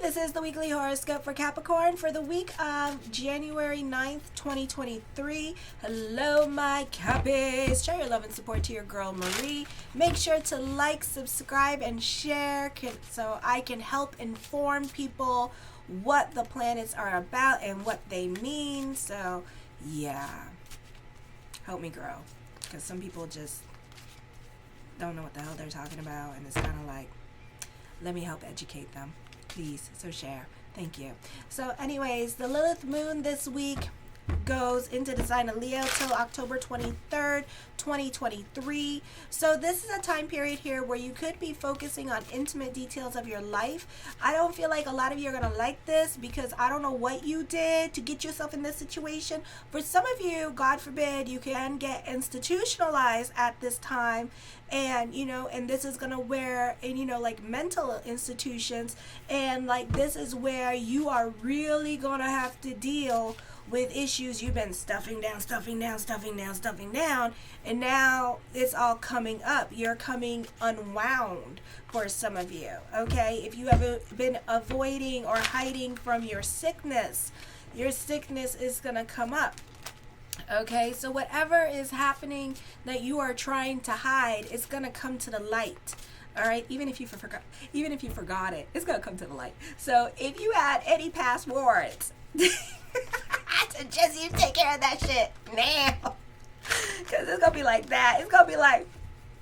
this is the weekly horoscope for Capricorn for the week of January 9th, 2023. Hello, my Cappies. Show your love and support to your girl, Marie. Make sure to like, subscribe, and share so I can help inform people what the planets are about and what they mean. So, yeah. Help me grow. Because some people just don't know what the hell they're talking about. And it's kind of like, let me help educate them. Please, so share. Thank you. So anyways, the Lilith moon this week goes into the sign of Leo till October 23rd, 2023. So this is a time period here where you could be focusing on intimate details of your life. I don't feel like a lot of you are going to like this because I don't know what you did to get yourself in this situation. For some of you, God forbid, you can get institutionalized at this time. And, and this is going to wear in, like mental institutions. And like, this is where you are really going to have to deal with issues you've been stuffing down. And now it's all coming up. You're coming unwound for some of you. Okay. If you have been avoiding or hiding from your sickness is going to come up. Okay, so whatever is happening that you are trying to hide, it's gonna come to the light. All right, even if you forgot it, it's gonna come to the light. So if you had any past warrants, I suggest you take care of that shit now, because it's gonna be like that. It's gonna be like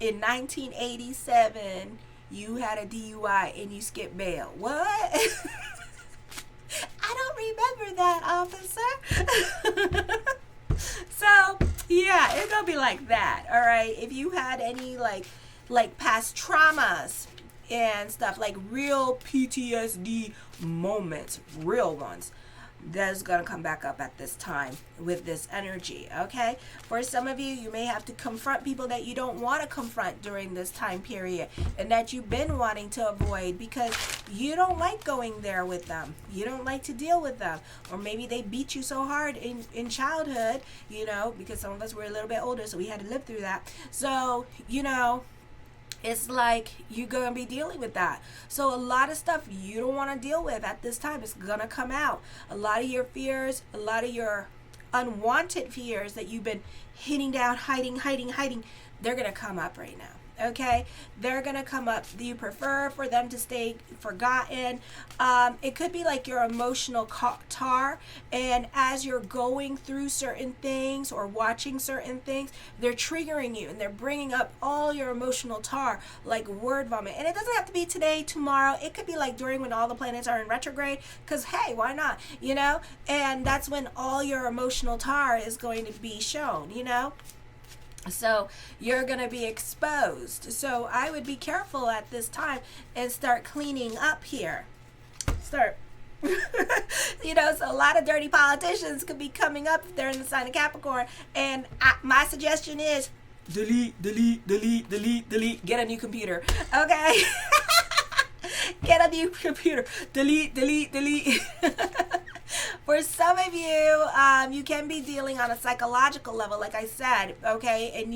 in 1987, you had a DUI and you skipped bail. What? I don't remember that, officer. So, yeah, it's gonna be like that, all right? If you had any, like past traumas and stuff, like real PTSD moments, real ones, that's gonna come back up at this time with this energy, okay? For some of you, you may have to confront people that you don't want to confront during this time period and that you've been wanting to avoid because you don't like going there with them. You don't like to deal with them. Or maybe they beat you so hard in childhood, because some of us were a little bit older, so we had to live through that. So, it's like you're going to be dealing with that. So a lot of stuff you don't want to deal with at this time is going to come out. A lot of your fears, a lot of your unwanted fears that you've been hitting down, hiding, they're going to come up right now. Okay, they're gonna come up. Do you prefer for them to stay forgotten? It could be like your emotional tar, and as you're going through certain things or watching certain things, they're triggering you and they're bringing up all your emotional tar like word vomit. And it doesn't have to be today, tomorrow. It could be like during when all the planets are in retrograde, because hey, why not? And that's when all your emotional tar is going to be shown. So you're going to be exposed. So I would be careful at this time and start cleaning up here. So a lot of dirty politicians could be coming up if they're in the sign of Capricorn. And my suggestion is delete. Get a new computer. Okay? Get a new computer. Delete. For some of you, you can be dealing on a psychological level, like I said, okay? And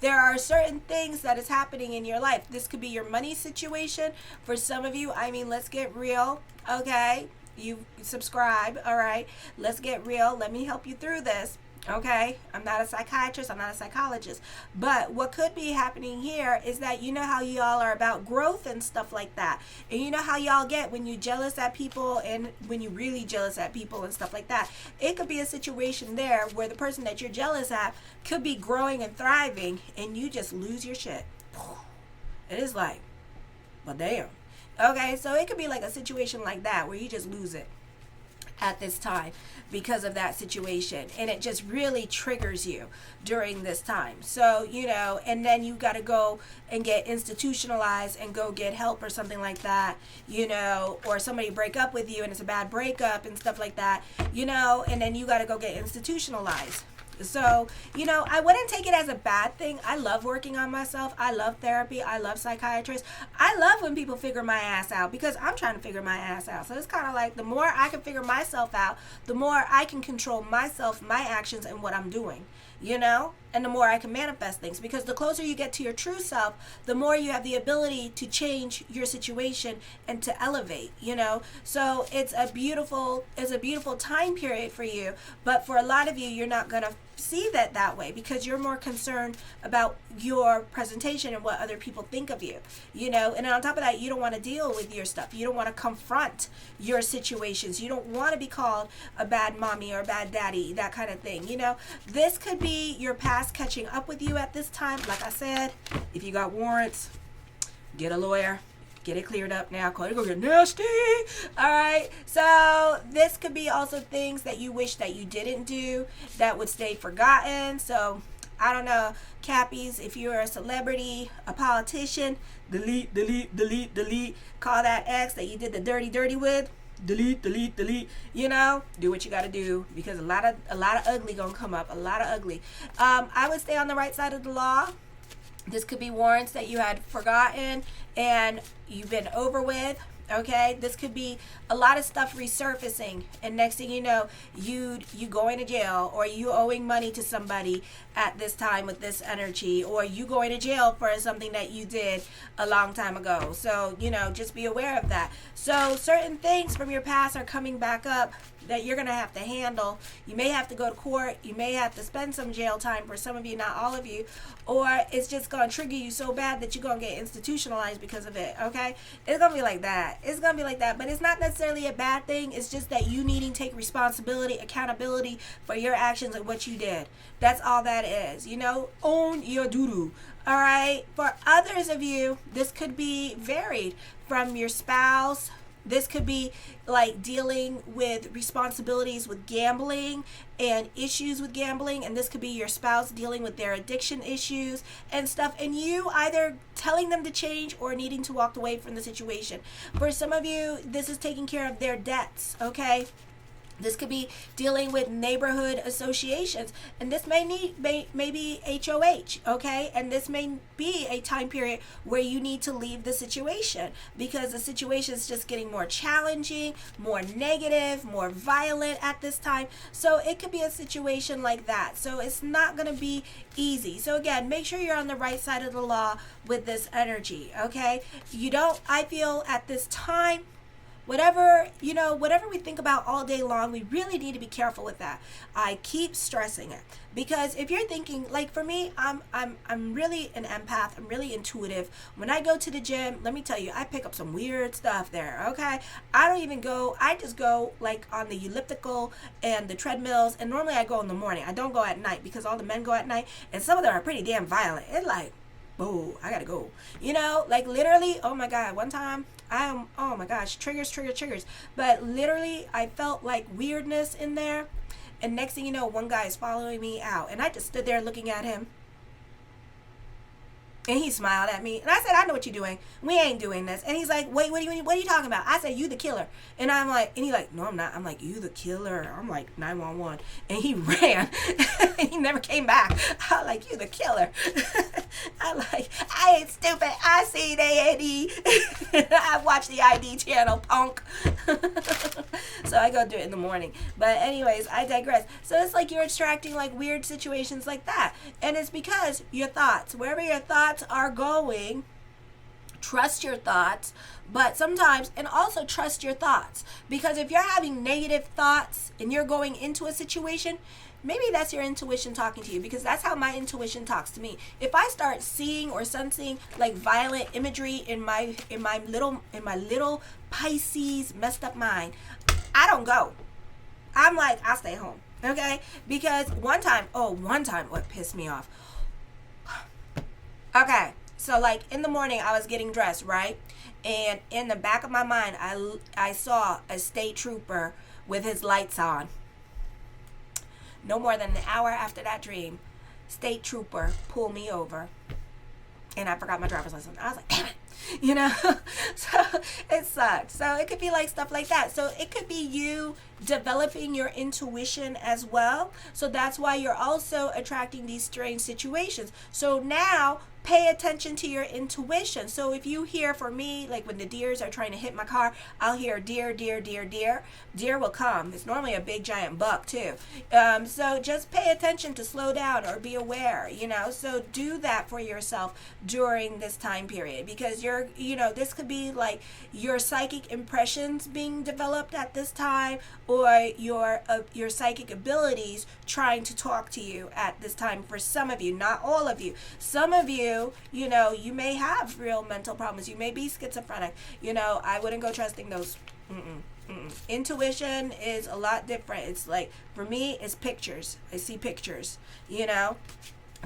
there are certain things that is happening in your life. This could be your money situation. For some of you, let's get real, okay? You subscribe, all right? Let's get real. Let me help you through this. Okay, I'm not a psychiatrist, I'm not a psychologist, but what could be happening here is that how y'all are about growth and stuff like that, and how y'all get when you're jealous at people and when you're really jealous at people and stuff like that. It could be a situation there where the person that you're jealous at could be growing and thriving and you just lose your shit. It is like, well, damn. Okay, so it could be like a situation like that where you just lose it at this time because of that situation, and it just really triggers you during this time. So and then you got to go and get institutionalized and go get help or something like that, or somebody break up with you and it's a bad breakup and stuff like that, and then you got to go get institutionalized. So, I wouldn't take it as a bad thing. I love working on myself. I love therapy. I love psychiatrists. I love when people figure my ass out because I'm trying to figure my ass out. So it's kind of like the more I can figure myself out, the more I can control myself, my actions, and what I'm doing, and the more I can manifest things. Because the closer you get to your true self, the more you have the ability to change your situation and to elevate, you know. So it's a beautiful time period for you. But for a lot of you, you're not going to see that way, because you're more concerned about your presentation and what other people think of you, you know. And on top of that, you don't want to deal with your stuff. You don't want to confront your situations. You don't want to be called a bad mommy or a bad daddy, that kind of thing, you know. This could be your past catching up with you at this time. Like I said, if you got warrants, get a lawyer. Get it cleared up now, cause it's gonna get nasty. All right. So this could be also things that you wish that you didn't do that would stay forgotten. So I don't know, Cappies, if you're a celebrity, a politician, delete. Call that ex that you did the dirty with. Delete. You know, do what you got to do, because a lot of ugly gonna come up. A lot of ugly. I would stay on the right side of the law. This could be warrants that you had forgotten and you've been over with. Okay, this could be a lot of stuff resurfacing, and next thing you know, you going to jail, or you owing money to somebody at this time with this energy, or you going to jail for something that you did a long time ago. So, you know, just be aware of that. So certain things from your past are coming back up that you're going to have to handle. You may have to go to court. You may have to spend some jail time for some of you, not all of you, or it's just going to trigger you so bad that you're going to get institutionalized because of it, okay? It's going to be like that. It's going to be like that, but it's not necessarily a bad thing. It's just that you needing to take responsibility, accountability for your actions and what you did. That's all that is, you know? Own your doo-doo. All right? For others of you, this could be varied from your spouse. This could be like dealing with responsibilities with gambling and issues with gambling. And this could be your spouse dealing with their addiction issues and stuff. And you either telling them to change or needing to walk away from the situation. For some of you, this is taking care of their debts, okay? This could be dealing with neighborhood associations, and this may be HOH, okay? And this may be a time period where you need to leave the situation because the situation is just getting more challenging, more negative, more violent at this time. So it could be a situation like that. So it's not going to be easy. So again, make sure you're on the right side of the law with this energy, okay? I feel at this time, whatever we think about all day long, we really need to be careful with that. I keep stressing it, because if you're thinking, like for me, I'm really an empath. I'm really intuitive. When I go to the gym, let me tell you, I pick up some weird stuff there, okay? I just go like on the elliptical and the treadmills, and normally I go in the morning. I don't go at night because all the men go at night, and some of them are pretty damn violent. It's like, oh, I gotta go. You know, like literally, oh my God, one time, oh my gosh, triggers. But literally, I felt like weirdness in there. And next thing you know, one guy is following me out. And I just stood there looking at him. And he smiled at me. And I said, I know what you're doing. We ain't doing this. And he's like, wait, what are you talking about? I said, you the killer. And I'm like, and he's like, no, I'm not. I'm like, you the killer. I'm like, 911. And he ran. He never came back. I'm like, you the killer. I'm like, I ain't stupid. I see the ID. I watch the ID channel, punk. So I go do it in the morning. But anyways, I digress. So it's like you're attracting like weird situations like that. And it's because your thoughts, wherever your thoughts are going, trust your thoughts. But sometimes, and also trust your thoughts, because if you're having negative thoughts and you're going into a situation, maybe that's your intuition talking to you, because that's how my intuition talks to me. If I start seeing or sensing like violent imagery in my little Pisces messed up mind, I don't go. I'm like, I'll stay home, okay? Because one time, what pissed me off. Okay, so like in the morning I was getting dressed, right? And in the back of my mind, I saw a state trooper with his lights on. No more than an hour after that dream, state trooper pulled me over, and I forgot my driver's license. I was like, damn it. you know. So it sucks. So it could be like stuff like that. So it could be you developing your intuition as well. So that's why you're also attracting these strange situations. So now pay attention to your intuition. So if you hear, for me, like when the deers are trying to hit my car, I'll hear deer, deer, deer, deer. Deer will come. It's normally a big giant buck too. So just pay attention to slow down or be aware, you know. So do that for yourself during this time period, because this could be like your psychic impressions being developed at this time, or your psychic abilities trying to talk to you at this time. For some of you, not all of you. Some of you, you may have real mental problems. You may be schizophrenic. I wouldn't go trusting those. Intuition is a lot different. It's like, for me, it's pictures. I see pictures,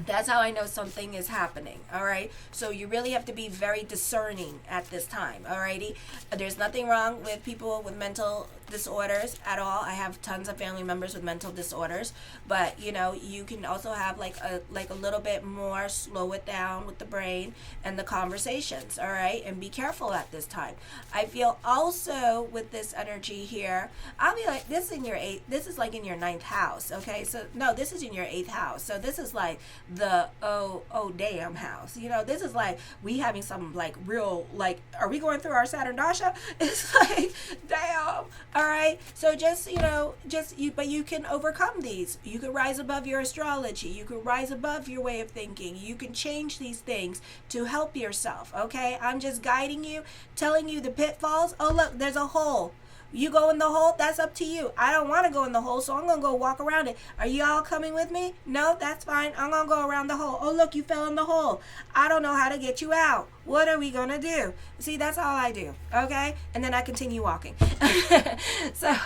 That's how I know something is happening, all right? So you really have to be very discerning at this time, all righty? There's nothing wrong with people with mental disorders at all. I have tons of family members with mental disorders, but, you can also have like a little bit more, slow it down with the brain and the conversations, all right? And be careful at this time. I feel also with this energy here, I'll be like, this is like in your ninth house, okay? So, no, this is in your eighth house. So this is like the oh damn house. This is like we having some like real, like, are we going through our Saturn Dasha? It's like, damn. All right. So but you can overcome these. You can rise above your astrology. You can rise above your way of thinking. You can change these things to help yourself. Okay. I'm just guiding you, telling you the pitfalls. Oh, look, there's a hole. You go in the hole, that's up to you. I don't want to go in the hole, so I'm going to go walk around it. Are you all coming with me? No, that's fine. I'm going to go around the hole. Oh, look, you fell in the hole. I don't know how to get you out. What are we going to do? See, that's all I do, okay? And then I continue walking. So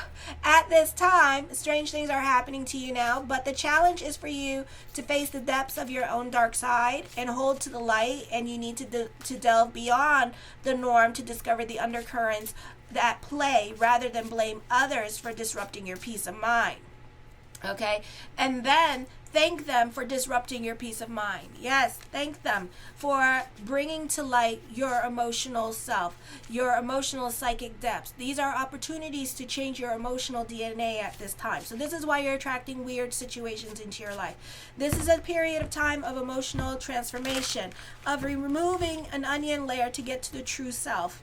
at this time, strange things are happening to you now, but the challenge is for you to face the depths of your own dark side and hold to the light, and you need to delve beyond the norm to discover the undercurrents that play, rather than blame others for disrupting your peace of mind. Okay? And then thank them for disrupting your peace of mind. Yes, thank them for bringing to light your emotional self, your emotional psychic depths. These are opportunities to change your emotional DNA at this time. So this is why you're attracting weird situations into your life. This is a period of time of emotional transformation, of removing an onion layer to get to the true self.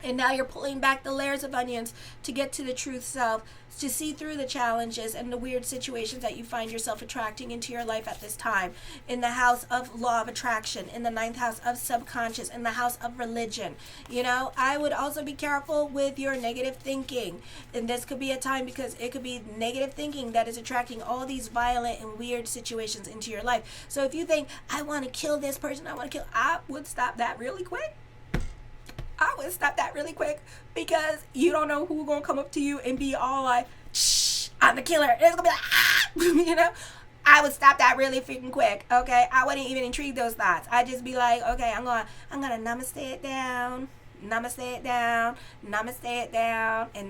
And now you're pulling back the layers of onions to get to the truth self, to see through the challenges and the weird situations that you find yourself attracting into your life at this time. In the house of law of attraction, in the ninth house of subconscious, in the house of religion. I would also be careful with your negative thinking. And this could be a time, because it could be negative thinking that is attracting all these violent and weird situations into your life. So if you think, I want to kill this person, I would stop that really quick. Because you don't know who's going to come up to you and be all like, shh, I'm the killer. And it's going to be like, I would stop that really freaking quick, okay? I wouldn't even intrigue those thoughts. I'd just be like, okay, I'm going to namaste it down, and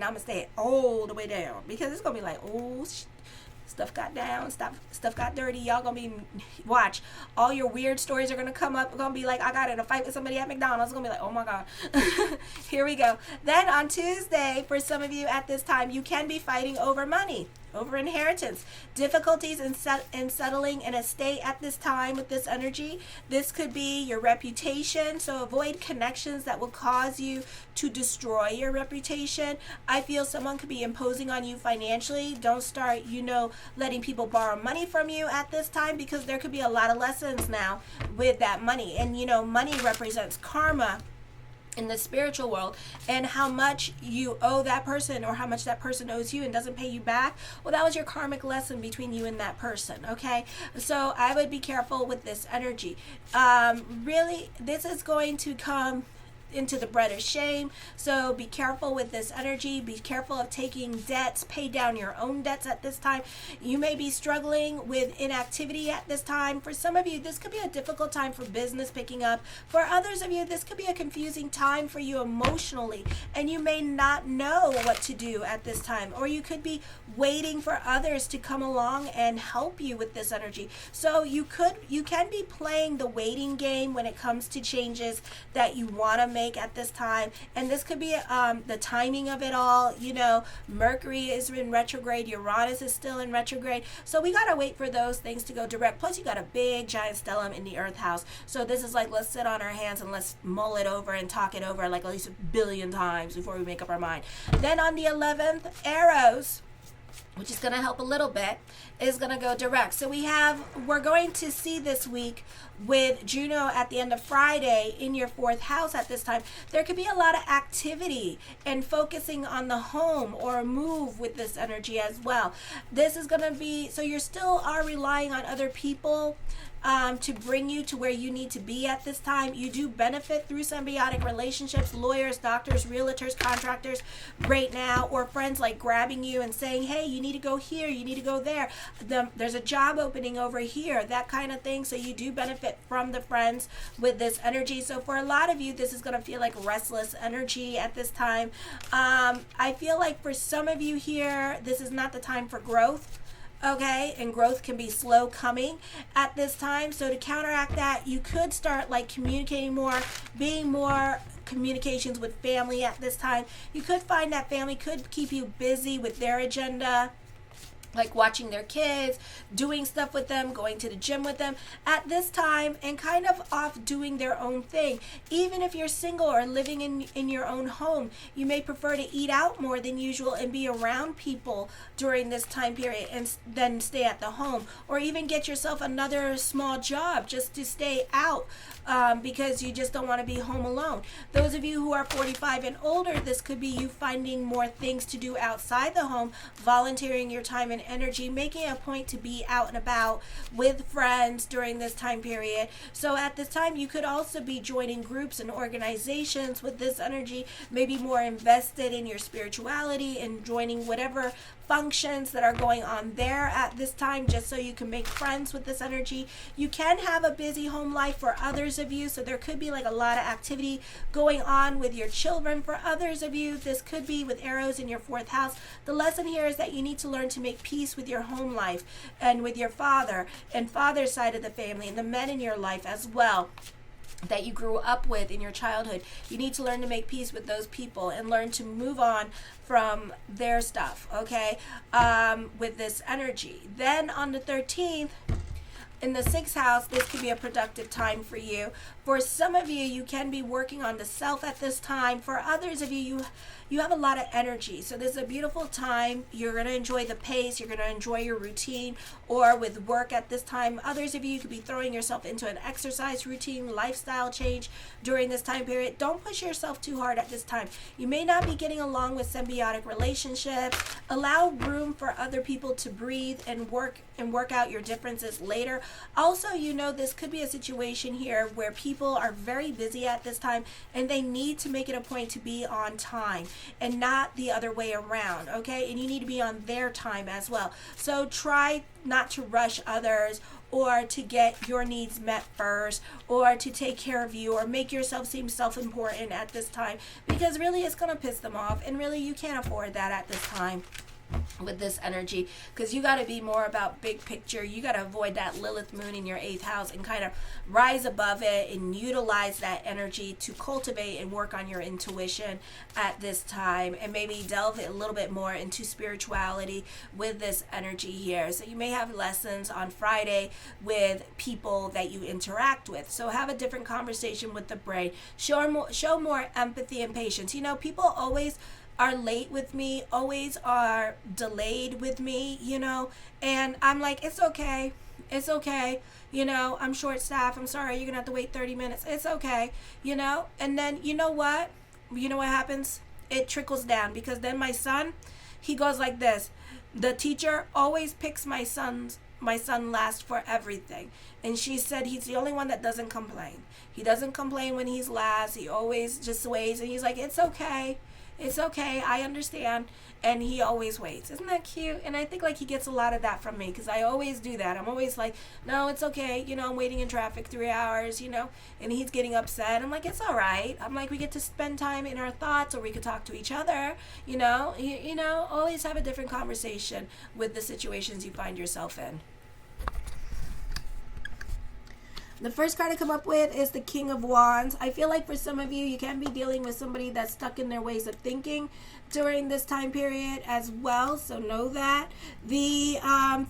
namaste it all the way down. Because it's going to be like, oh, stuff got down, stuff got dirty. Y'all gonna be, watch, all your weird stories are gonna come up. It's gonna be like, I got in a fight with somebody at McDonald's. It's gonna be like, oh my God. Here we go. Then on Tuesday, for some of you at this time, you can be fighting over money, over inheritance, difficulties in settling an estate at this time with this energy. This could be your reputation, so avoid connections that will cause you to destroy your reputation. I feel someone could be imposing on you financially. Don't start, letting people borrow money from you at this time, because there could be a lot of lessons now with that money. And money represents karma in the spiritual world, and how much you owe that person, or how much that person owes you and doesn't pay you back. Well, that was your karmic lesson between you and that person, okay? So I would be careful with this energy. Really, this is going to come into the bread of shame. So be careful with this energy. Be careful of taking debts. Pay down your own debts at this time. You may be struggling with inactivity at this time. For some of you, this could be a difficult time for business picking up. For others of you, this could be a confusing time for you emotionally, and you may not know what to do at this time, or you could be waiting for others to come along and help you with this energy. So you can be playing the waiting game when it comes to changes that you want to make at this time. And this could be the timing of it all. You know, Mercury is in retrograde, Uranus is still in retrograde, so we got to wait for those things to go direct. Plus you got a big giant stellium in the earth house, so this is like, let's sit on our hands and let's mull it over and talk it over like at least a billion times before we make up our mind. Then on the 11th, Eros, which is going to help a little bit, is going to go direct. So we're going to see this week with Juno at the end of Friday in your 4th house at this time. There could be a lot of activity and focusing on the home or a move with this energy as well. This is going to be, so you still are relying on other people to bring you to where you need to be at this time. You do benefit through symbiotic relationships, lawyers, doctors, realtors, contractors right now, or friends like grabbing you and saying, hey, you need to go here, you need to go there. There's a job opening over here, that kind of thing. So you do benefit from the friends with this energy. So for a lot of you, this is going to feel like restless energy at this time. I feel like for some of you here, this is not the time for growth. Okay, and growth can be slow coming at this time. So to counteract that, you could start like communicating more, being more communications with family at this time. You could find that family could keep you busy with their agenda, like watching their kids, doing stuff with them, going to the gym with them at this time, and kind of off doing their own thing. Even if you're single or living in your own home, you may prefer to eat out more than usual and be around people during this time period and then stay at the home, or even get yourself another small job just to stay out because you just don't want to be home alone. Those of you who are 45 and older, this could be you finding more things to do outside the home, volunteering your time and energy, making a point to be out and about with friends during this time period. So at this time, you could also be joining groups and organizations with this energy, maybe more invested in your spirituality and joining whatever functions that are going on there at this time, just so you can make friends with this energy. You can have a busy home life for others of you, so there could be like a lot of activity going on with your children. For others of you, this could be with arrows in your 4th house. The lesson here is that you need to learn to make peace with your home life and with your father and father's side of the family and the men in your life as well that you grew up with in your childhood. You need to learn to make peace with those people and learn to move on from their stuff, okay, with this energy. Then on the 13th, in the 6th house, this could be a productive time for you. For some of you, you can be working on the self at this time. For others of you, you have a lot of energy. So this is a beautiful time. You're going to enjoy the pace. You're going to enjoy your routine or with work at this time. Others of you could be throwing yourself into an exercise routine, lifestyle change during this time period. Don't push yourself too hard at this time. You may not be getting along with symbiotic relationships. Allow room for other people to breathe and work out your differences later. Also, this could be a situation here where people are very busy at this time and they need to make it a point to be on time and not the other way around, okay? And you need to be on their time as well. So try not to rush others or to get your needs met first or to take care of you or make yourself seem self-important at this time, because really it's going to piss them off, and really you can't afford that at this time with this energy, because you got to be more about big picture. You got to avoid that Lilith moon in your 8th house and kind of rise above it and utilize that energy to cultivate and work on your intuition at this time, and maybe delve a little bit more into spirituality with this energy here. So you may have lessons on Friday with people that you interact with, so have a different conversation with the brain. Show more empathy and patience. People always are late with me, always are delayed with me, and I'm like, it's okay, I'm short staffed, I'm sorry, you're gonna have to wait 30 minutes, it's okay, and then you know what happens? It trickles down, because then my son, he goes like this. The teacher always picks my my son last for everything. And she said he's the only one that doesn't complain. He doesn't complain when he's last. He always just waits, and he's like, it's okay. It's okay. I understand. And he always waits. Isn't that cute? And I think like he gets a lot of that from me, because I always do that. I'm always like, no, it's okay. You know, I'm waiting in traffic 3 hours, you know, and he's getting upset. I'm like, it's all right. I'm like, we get to spend time in our thoughts, or we could talk to each other, you know, always have a different conversation with the situations you find yourself in. The first card I come up with is the King of Wands. I feel like for some of you, you can be dealing with somebody that's stuck in their ways of thinking during this time period as well, so know that. The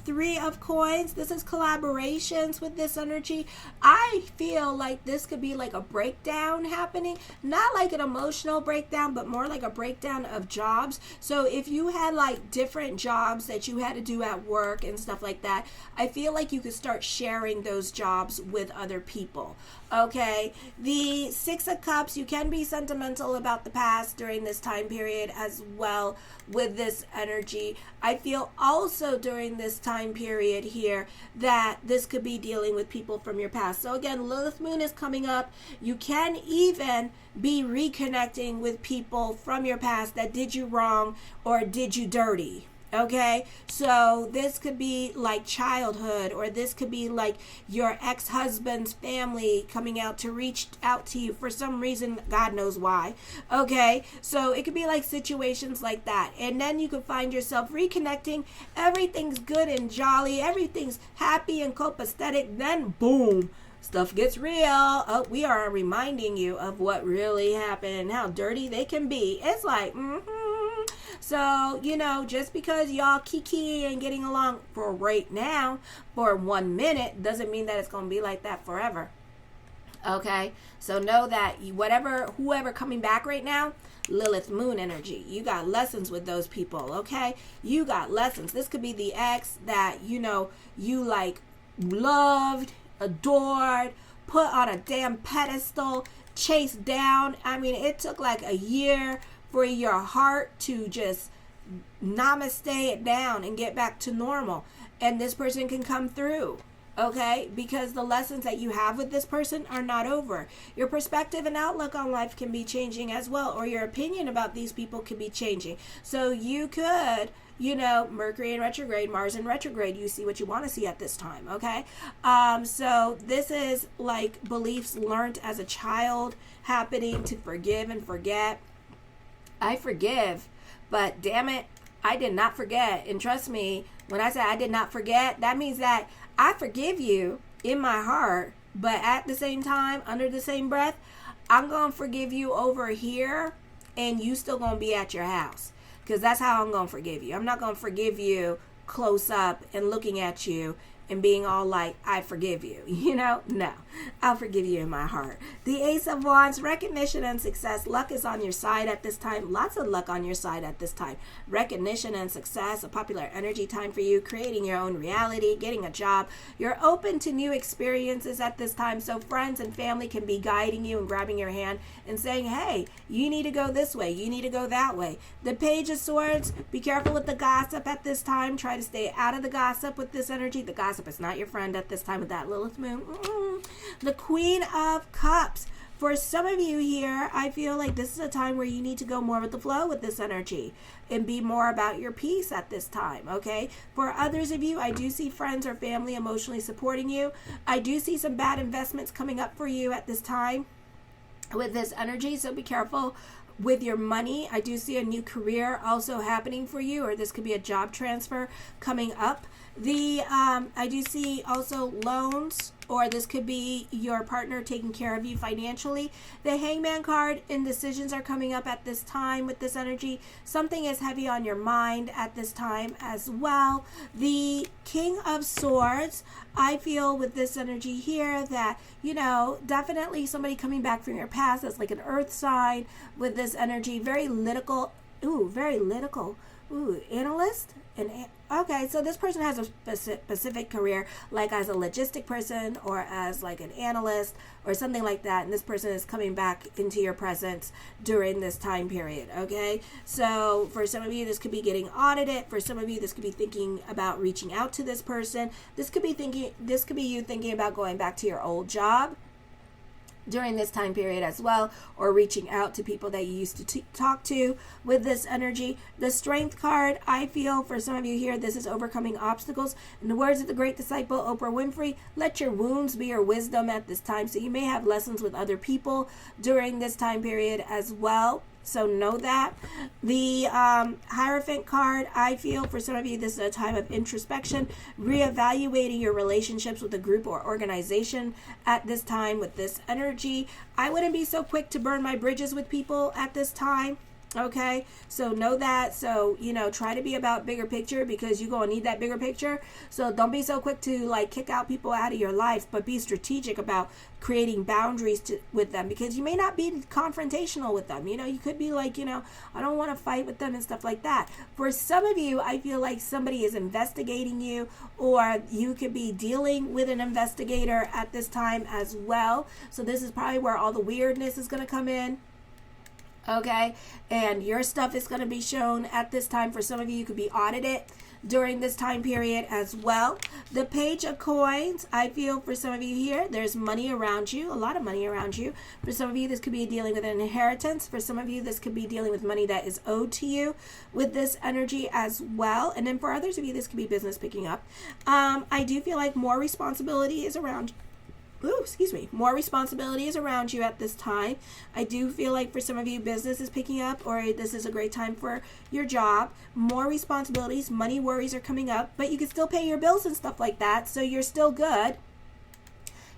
Three of Coins, this is collaborations with this energy. I feel like this could be like a breakdown happening, not like an emotional breakdown, but more like a breakdown of jobs. So if you had like different jobs that you had to do at work and stuff like that, I feel like you could start sharing those jobs with other people. Okay, the Six of Cups, you can be sentimental about the past during this time period as well with this energy. I feel also during this time period here that this could be dealing with people from your past. So again, Lilith Moon is coming up. You can even be reconnecting with people from your past that did you wrong or did you dirty. Okay, so this could be like childhood, or this could be like your ex-husband's family coming out to reach out to you for some reason, God knows why. Okay, so it could be like situations like that, and then you could find yourself reconnecting. Everything's good and jolly, everything's happy and copacetic. Then boom, stuff gets real. Oh, we are reminding you of what really happened and how dirty they can be. It's like, So, you know, just because y'all kiki and getting along for right now, for 1 minute, doesn't mean that it's going to be like that forever. Okay? So know that whoever coming back right now, Lilith Moon energy. You got lessons with those people, okay? You got lessons. This could be the ex that, you know, you like loved, adored, put on a damn pedestal, chased down. I mean, it took like a year for your heart to just namaste it down and get back to normal. And this person can come through, okay? Because the lessons that you have with this person are not over. Your perspective and outlook on life can be changing as well, or your opinion about these people could be changing. So you could, you know, Mercury in retrograde, Mars in retrograde, you see what you want to see at this time, okay? So this is like beliefs learned as a child happening, to forgive and forget. I forgive, but damn it, I did not forget. And trust me, when I say I did not forget, that means that I forgive you in my heart, but at the same time, under the same breath, I'm going to forgive you over here, and you still going to be at your house, because that's how I'm going to forgive you. I'm not going to forgive you close up and looking at you and being all like, I forgive you, you know? No, I'll forgive you in my heart. The Ace of Wands, recognition and success. Luck is on your side at this time. Lots of luck on your side at this time. Recognition and success, a popular energy time for you, creating your own reality, getting a job. You're open to new experiences at this time, so friends and family can be guiding you and grabbing your hand and saying, hey, you need to go this way, you need to go that way. The Page of Swords, be careful with the gossip at this time. Try to stay out of the gossip with this energy. The gossip is not your friend at this time with that Lilith Moon. The Queen of Cups. For some of you here, I feel like this is a time where you need to go more with the flow with this energy and be more about your peace at this time, okay? For others of you, I do see friends or family emotionally supporting you. I do see some bad investments coming up for you at this time with this energy, so be careful with your money. I do see a new career also happening for you, or this could be a job transfer coming up. I do see also loans, or this could be your partner taking care of you financially. The Hangman card, indecisions are coming up at this time with this energy. Something is heavy on your mind at this time as well. The King of Swords, I feel with this energy here that, you know, definitely somebody coming back from your past that's like an earth sign with this energy, very very lyrical. Analyst. Okay, so this person has a specific career, like as a logistic person or as like an analyst or something like that, and this person is coming back into your presence during this time period. Okay, so for some of you, this could be getting audited. For some of you, this could be thinking about reaching out to this person. This could be you thinking about going back to your old job during this time period as well, or reaching out to people that you used to talk to with this energy. The Strength card, I feel for some of you here, this is overcoming obstacles. In the words of the great disciple Oprah Winfrey, let your wounds be your wisdom at this time. So you may have lessons with other people during this time period as well. So know that. The Hierophant card, I feel for some of you, this is a time of introspection, reevaluating your relationships with a group or organization at this time with this energy. I wouldn't be so quick to burn my bridges with people at this time. Okay, so know that. So, try to be about bigger picture, because you're going to need that bigger picture. So don't be so quick to like kick out people out of your life, but be strategic about creating boundaries with them, because you may not be confrontational with them. You could be like, I don't want to fight with them and stuff like that. For some of you, I feel like somebody is investigating you, or you could be dealing with an investigator at this time as well. So this is probably where all the weirdness is going to come in. Okay, and your stuff is going to be shown at this time. For some of you, you could be audited during this time period as well. The Page of Coins, I feel for some of you here, there's money around you, a lot of money around you. For some of you, this could be dealing with an inheritance. For some of you, this could be dealing with money that is owed to you with this energy as well. And then for others of you, this could be business picking up. I do feel like more responsibility is around you. More responsibility is around you at this time. I do feel like for some of you, business is picking up, or this is a great time for your job. More responsibilities, money worries are coming up, but you can still pay your bills and stuff like that, so you're still good.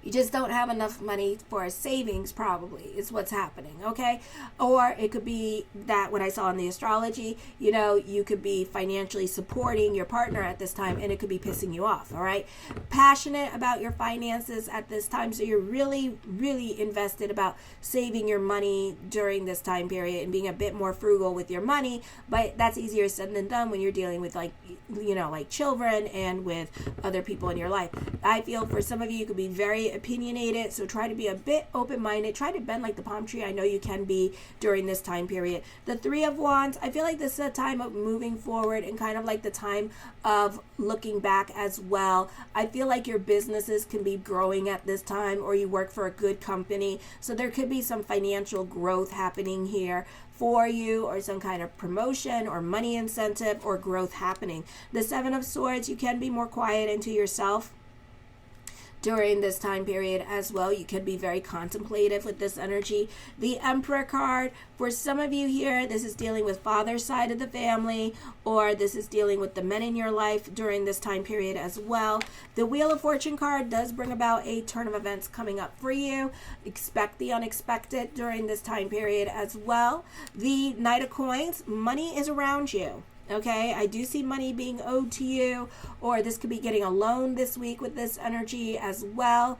You just don't have enough money for savings, probably, is what's happening, okay? Or it could be that what I saw in the astrology, you could be financially supporting your partner at this time, and it could be pissing you off, all right? Passionate about your finances at this time, so you're really, really invested about saving your money during this time period and being a bit more frugal with your money, but that's easier said than done when you're dealing with like children and with other people in your life. I feel for some of you, you could be very opinionated, so try to be a bit open-minded. Try to bend like the palm tree. I know you can be during this time period. The Three of Wands, I feel like this is a time of moving forward and kind of like the time of looking back as well. I feel like your businesses can be growing at this time, or you work for a good company, so there could be some financial growth happening here for you, or some kind of promotion or money incentive or growth happening. The Seven of Swords, you can be more quiet into yourself during this time period as well. You could be very contemplative with this energy. The Emperor card, for some of you here, this is dealing with father's side of the family, or this is dealing with the men in your life during this time period as well. The Wheel of Fortune card does bring about a turn of events coming up for you. Expect the unexpected during this time period as well. The Knight of Coins, money is around you. Okay, I do see money being owed to you, or this could be getting a loan this week with this energy as well.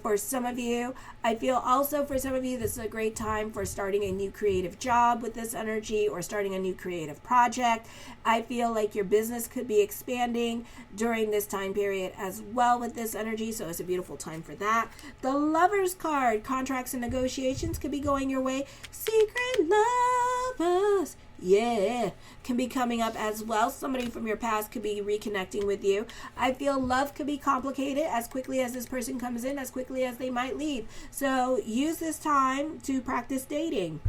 For some of you, I feel also for some of you, this is a great time for starting a new creative job with this energy, or starting a new creative project. I feel like your business could be expanding during this time period as well with this energy, so it's a beautiful time for that. The Lovers card, contracts and negotiations could be going your way. Secret lovers, yeah, can be coming up as well. Somebody from your past could be reconnecting with you. I feel love could be complicated as quickly as this person comes in, as quickly as they might leave. So use this time to practice dating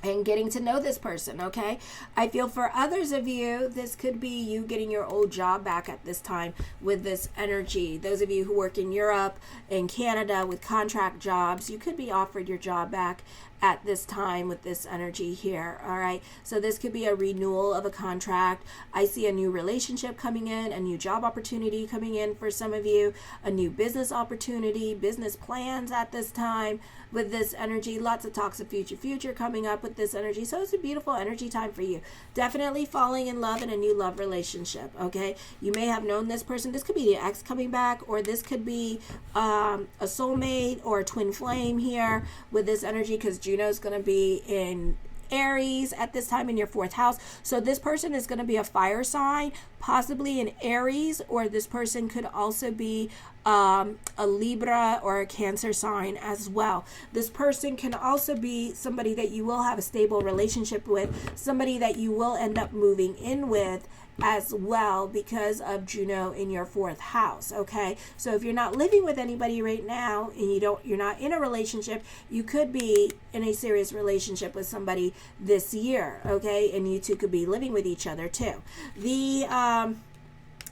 and getting to know this person, okay? I feel for others of you, this could be you getting your old job back at this time with this energy. Those of you who work in Europe and Canada with contract jobs, you could be offered your job back at this time with this energy here, all right? So this could be a renewal of a contract. I see a new relationship coming in, a new job opportunity coming in for some of you, a new business opportunity, business plans at this time with this energy. Lots of talks of future coming up with this energy. So it's a beautiful energy time for you. Definitely falling in love in a new love relationship, okay? You may have known this person. This could be the ex coming back, or this could be a soulmate or a twin flame here with this energy, because Juno's going to be in Aries at this time in your 4th house. So this person is going to be a fire sign, possibly an Aries, or this person could also be a Libra or a Cancer sign as well. This person can also be somebody that you will have a stable relationship with, somebody that you will end up moving in with as well because of Juno in your 4th house. Okay, so if you're not living with anybody right now and you're not in a relationship, you could be in a serious relationship with somebody this year. Okay, and you two could be living with each other too.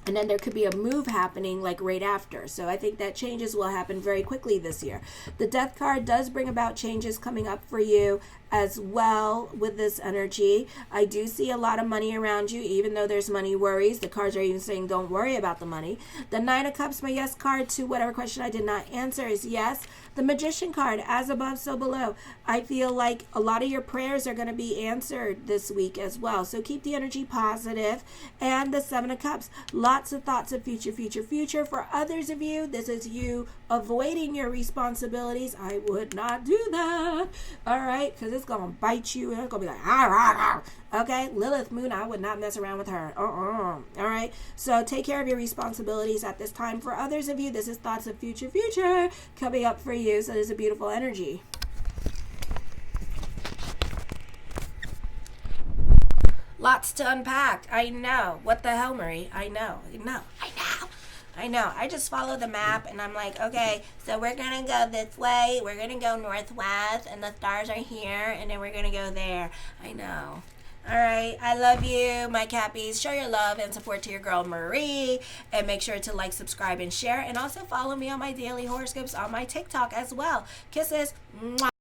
And then there could be a move happening like right after. So I think that changes will happen very quickly this year. The Death card does bring about changes coming up for you as well with this energy. I do see a lot of money around you, even though there's money worries. The cards are even saying don't worry about the money. The 9 of Cups, my yes card to whatever question I did not answer is yes. The Magician card, as above, so below. I feel like a lot of your prayers are going to be answered this week as well. So keep the energy positive. And the 7 of Cups, lots of thoughts of future, future, future. For others of you, this is you avoiding your responsibilities. I would not do that. All right, because it's going to bite you and it's going to be like, ah, ah, ah. Okay, Lilith Moon, I would not mess around with her. All right, so take care of your responsibilities at this time. For others of you, this is thoughts of future, future coming up for you. So there's a beautiful energy. Lots to unpack. I know. What the hell, Marie? I know. I just follow the map and I'm like, okay, so we're going to go this way. We're going to go northwest and the stars are here and then we're going to go there. I know. All right. I love you, my Cappies. Show your love and support to your girl, Marie. And make sure to like, subscribe, and share. And also follow me on my daily horoscopes on my TikTok as well. Kisses. Mwah.